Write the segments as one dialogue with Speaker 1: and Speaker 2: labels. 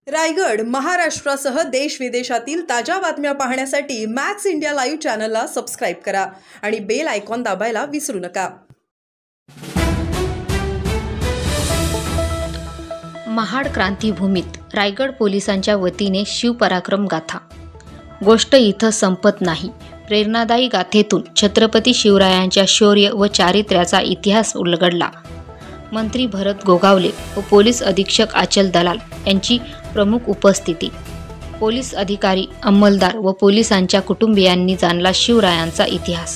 Speaker 1: रायगड महाराष्ट्रासह देश विदेशातील ताज्या बातम्या पाहण्यासाठी मॅक्स इंडिया लाईव्ह चॅनलला सबस्क्राइब करा आणि बेल आयकॉन दाबायला विसरू नका।
Speaker 2: महाड क्रांतीभूमीत रायगड पोलिसांच्या वतीने शिवपराक्रम गाथा। गोष्ट इथं संपत नाही। प्रेरणादायी गाथेतून छत्रपती शिवरायांच्या शौर्य व चारित्र्याचा इतिहास उलगडला। मंत्री भरत गोगावले व पोलीस अधीक्षक आचल दलाल यांची प्रमुख उपस्थिती। पोलीस अधिकारी, अंमलदार व पोलिसांच्या कुटुंबियांनी जाणला शिवरायांचा इतिहास।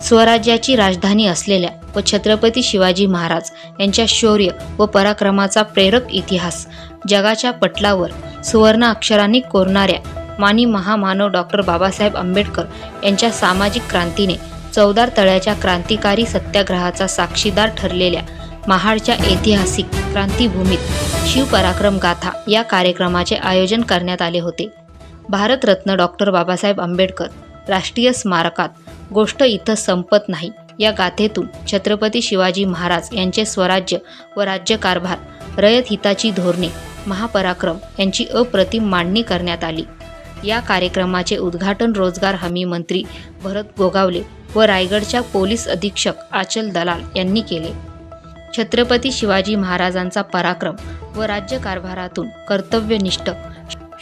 Speaker 2: स्वराज्याची राजधानी असलेल्या व छत्रपती शिवाजी महाराज यांच्या शौर्य व पराक्रमाचा प्रेरक इतिहास जगाच्या पटलावर सुवर्ण अक्षरांनी कोरणाऱ्या मानी महामानव डॉक्टर बाबासाहेब आंबेडकर यांच्या सामाजिक क्रांतीने चवदार तळ्याच्या क्रांतिकारी सत्याग्रहाचा साक्षीदार ठरलेल्या महाडच्या ऐतिहासिक क्रांतीभूमीत शिवपराक्रम गाथा या कार्यक्रमाचे आयोजन करण्यात आले होते। भारतरत्न डॉक्टर बाबासाहेब आंबेडकर राष्ट्रीय स्मारकात गोष्ट इथं संपत नाही या गाथेतून छत्रपती शिवाजी महाराज यांचे स्वराज्य व राज्यकारभार, रयत हिताची धोरणे, महापराक्रम यांची अप्रतिम मांडणी करण्यात आली। या कार्यक्रमाचे उद्घाटन रोजगार हमी मंत्री भरत गोगावले व रायगडच्या पोलीस अधीक्षक आचल दलाल यांनी केले। छत्रपती शिवाजी महाराजांचा पराक्रम व राज्यकारभारातून कर्तव्यनिष्ठ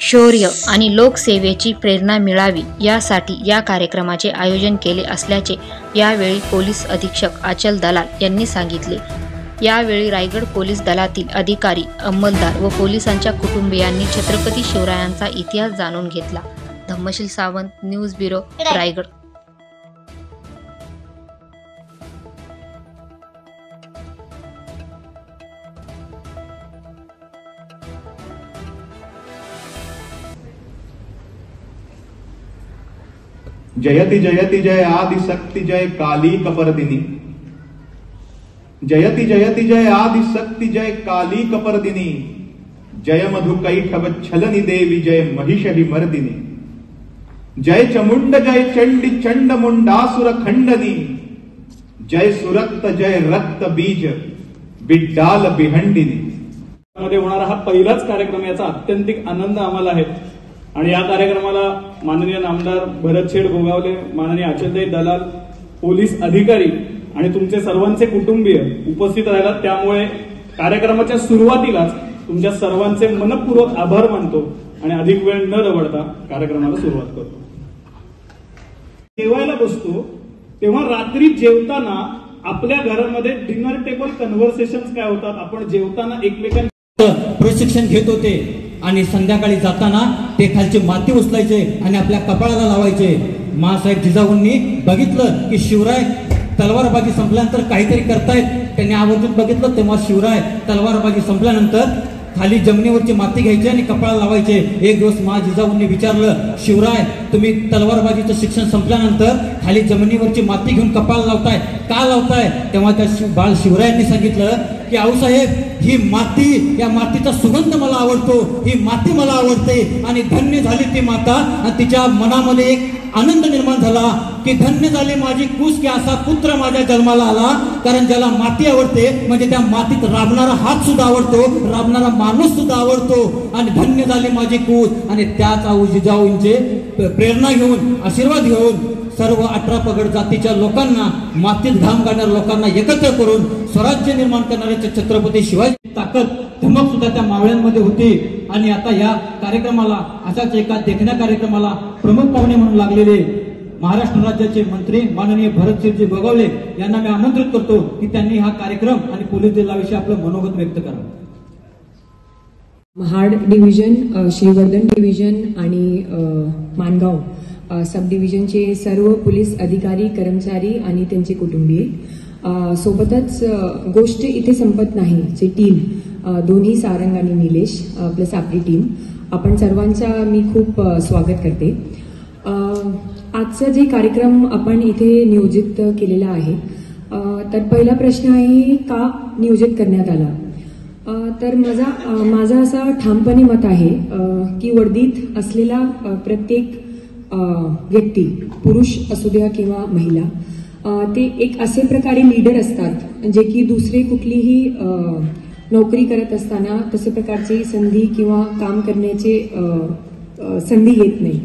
Speaker 2: शौर्य आणि लोकसेवेची प्रेरणा मिळावी यासाठी या कार्यक्रमाचे आयोजन केले असल्याचे यावेळी पोलीस अधीक्षक आचल दलाल यांनी सांगितले। यावेळी रायगड पोलीस दलातील अधिकारी, अंमलदार व पोलिसांच्या कुटुंबियांनी छत्रपती शिवरायांचा इतिहास जाणून घेतला। Dhammasheel Sawant, news bureau, Raigad.
Speaker 3: जयति जयति जय आदिशक्ति जय काली कपर्दिनी। जयति जयति जय आदिशक्ति जय काली कपर्दिनी। जय मधुकैटभ छलनि देवी जय महिषहि मर्दिनी। जय चमुंड जय चंडी चंड मुंडासुर खंडनी। जय सुरक्त जय रक्त बीज बिड्डाल बिहंडिनी।
Speaker 4: मध्ये होणारा हा पहिलाच कार्यक्रम, याचा अत्यंतिक आनंद आम्हाला आहे आणि या कार्यक्रमाला माननीय नामदार भरतशेठ गोगावले, माननीय आचलताई दलाल, पोलीस अधिकारी आणि तुमचे सर्वांचे कुटुंबीय उपस्थित राहिलात। त्यामुळे कार्यक्रमाच्या सुरुवातीलाच तुमच्या सर्वांचे मनपूर्वक आभार मानतो आणि अधिक वेळ न दवडता कार्यक्रमाला सुरुवात करतो। जेवायला बसतो तेव्हा रात्री जेवताना आपल्या घरामध्ये डिनर टेबल कन्व्हर्सेशन्स काय होतात, आपण जेवताना एकमेकांना
Speaker 5: प्रशिक्षण घेत होते आणि संध्याकाळी जाताना ते खालची माती उचलायचे आणि आपल्या कपाळाला लावायचे। माँसाहेब जिजाऊंनी बघितलं की शिवराय तलवारबाजी संपल्यानंतर काहीतरी करतायत, त्यांनी आवर्जून बघितलं। तेव्हा शिवराय तलवारबाजी संपल्यानंतर खाली जमिनीवरची माती घ्यायची आणि कपाळाला लावायचे। एक दिवस मा जिजाऊंनी विचारलं, शिवराय तुम्ही तलवारबाजीचं शिक्षण संपल्यानंतर खाली जमिनीवरची माती घेऊन कपाळाला लावताय, का लावताय? तेव्हा त्या बाळ शिवरायांनी सांगितलं की आऊसाहेब, ही माती, या मातीचा सुगंध मला आवडतो, ही माती मला आवडते। आणि धन्य झाली ती माता, आणि तिच्या मनामध्ये एक आनंद निर्माण झाला की धन्य झाली माझी कूस की असा पुत्र माझ्या जन्माला आला। कारण ज्याला माती आवडते म्हणजे त्या मातीत राबणारा हात सुद्धा आवडतो, राबणारा माणूस सुद्धा आवडतो। आणि धन्य झाली माझी कूस। आणि त्याच आऊ जिजाऊंचे प्रेरणा घेऊन, आशीर्वाद घेऊन सर्व 18 पगड जातीच्या लोकांना, मातीत घाम घालणाऱ्या लोकांना एकत्र करून स्वराज्य निर्माण करणाऱ्या छत्रपती शिवाजी ताकद, धमक सुद्धा त्या मावळ्यांमध्ये होती। आणि आता या कार्यक्रमाला, अशाच एका देखण्या कार्यक्रमाला प्रमुख पाहुणे म्हणून लागलेले महाराष्ट्र राज्याचे मंत्री माननीय भरतशेठजी गोगावले यांना मी आमंत्रित करतो की त्यांनी हा कार्यक्रम आणि पोलीस दलाविषयी आपलं मनोगत व्यक्त करावं।
Speaker 6: महाड डिव्हिजन, श्रीवर्धन डिव्हिजन आणि मानगाव सब डिव्हिजनचे सर्व पोलीस अधिकारी, कर्मचारी आणि त्यांचे कुटुंबीय, सोबतच गोष्ट इथे संपत नाही ची टीम, दोन्ही सारंग आणि निलेश प्लस आपली टीम, आपण सर्वांचा मी खूप स्वागत करते। आजचा जे कार्यक्रम आपण इथे नियोजित केलेला आहे, तर पहिला प्रश्न आहे का नियोजित करण्यात आला? तर माझा असा ठामपणे मत आहे की वर्दीत असलेला प्रत्येक व्यक्ती, पुरुष असू द्या किंवा महिला, ते एक असे प्रकारे लीडर असतात जे की दुसरे कुठलीही नोकरी करत असताना तसे प्रकारची संधी किंवा काम करण्याची संधी येत नाही.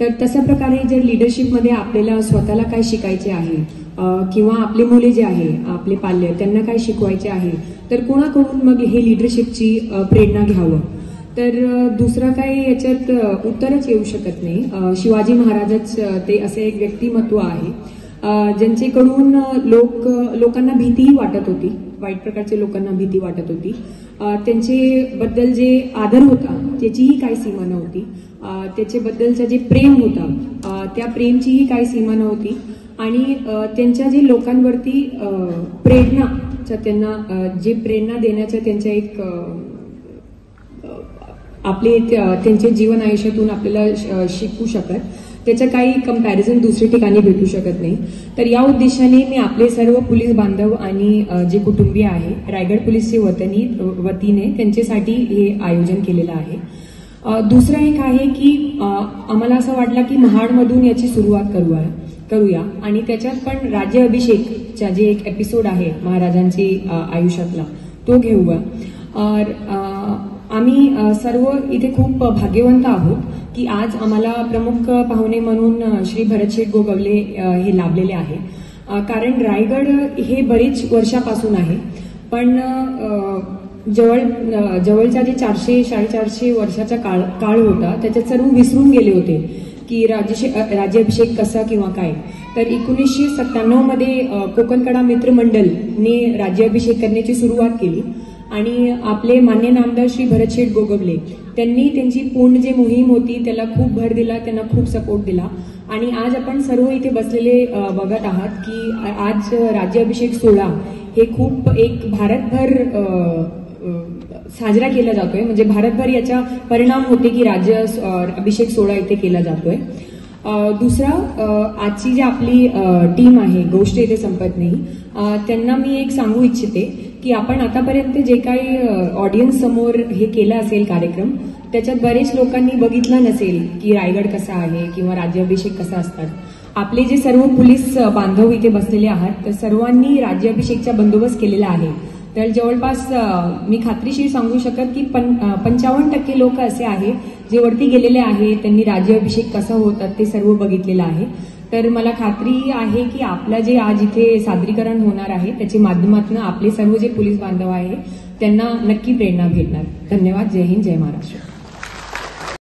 Speaker 6: तर तशा प्रकारे जर लिडरशिपमध्ये आपल्याला स्वतःला काय शिकायचे आहे किंवा आपले मुले जे आहे, आपले पाल्य, त्यांना काय शिकवायचे आहे, तर कोणाकडून मग हे लिडरशिपची प्रेरणा घ्यावं. तर दुसरं काही याच्यात उत्तरच येऊ शकत नाही. शिवाजी महाराजच ते असे एक व्यक्तिमत्व आहे ज्यांच्याकडून लोकांना भीतीही वाटत होती, वाईट प्रकारच्या लोकांना भीती वाटत होती. त्यांच्याबद्दल जे आदर होता त्याचीही काही सीमा नव्हती. त्याच्याबद्दलचं जे प्रेम होता त्या प्रेमचीही काही सीमा नव्हती. आणि त्यांच्या जे लोकांवरती प्रेरणा, त्यांना जे प्रेरणा देण्याचं त्यांच्या एक आपले त्यांचे जीवन आयुष्यातून आपल्याला शिकू शकत, त्याचं काही कंपॅरिझन दुसऱ्या ठिकाणी भेटू शकत नाही. तर या उद्देशाने मी आपले सर्व पोलीस बांधव आणि जे कुटुंबीय आहे रायगड पोलीसचे वतीने त्यांच्यासाठी हे आयोजन केलेलं आहे. दुसरं एक आहे की आम्हाला असं वाटलं की महाडमधून याची सुरुवात करूया आणि त्याच्यात पण राज्य अभिषेकचा जे एक एपिसोड आहे महाराजांची आयुष्यातला तो घेऊया. आम्ही सर्व इथे खूप भाग्यवंत आहोत की आज आम्हाला प्रमुख पाहुणे म्हणून श्री भरतशेठ गोगवले हे लाभलेले आहे. कारण रायगड हे बरेच वर्षापासून आहे, पण जवळचा जे 400-450 वर्षाचा काळ होता त्याच्यात सर्व विसरून गेले होते की राज्याभिषेक कसा किंवा काय. तर 1997 मध्ये कोकणकडा मित्र मंडळने राज्याभिषेक करण्याची सुरुवात केली आणि आपले मान्य नामदार श्री भरतशेठ गोगवले त्यांनी त्यांची पूर्ण जी मोहीम होती त्याला खूप भर दिला, त्यांना खूप सपोर्ट दिला. आणि आज आपण सर्व इथे बसलेले बघत आहात की आज राज्याभिषेक सोहळा हे खूप एक भारतभर साजरा केला जातोय. म्हणजे भारतभर याचा परिणाम होते की अभिषेक सोहळा इथे केला जातोय. दुसरा, आजची जी आपली टीम आहे, गोष्ट इथे संपत नाही, त्यांना मी एक सांगू इच्छिते की आपण आतापर्यंत जे काही ऑडियन्स समोर हे केलं असेल कार्यक्रम, त्याच्यात बरेच लोकांनी बघितलं नसेल की रायगड कसा आहे किंवा राज्याभिषेक कसा असतात. आपले जे सर्व पोलीस बांधव इथे बसलेले आहात तर सर्वांनी राज्याभिषेकचा बंदोबस्त केलेला आहे. तर जवळपास मी खात्रीशीर सांगू शकत की 55% लोक असे आहे जे वरती गेलेले आहे, त्यांनी राज्याभिषेक कसा होतात ते सर्व बघितलेलं आहे. तर मला खात्री आहे की आपलं जे आज इथे सादरीकरण होणार आहे त्याच्या माध्यमातून आपले सर्व जे पोलीस बांधव आहे त्यांना नक्की प्रेरणा भेटणार. धन्यवाद. जय हिंद, जय महाराष्ट्र.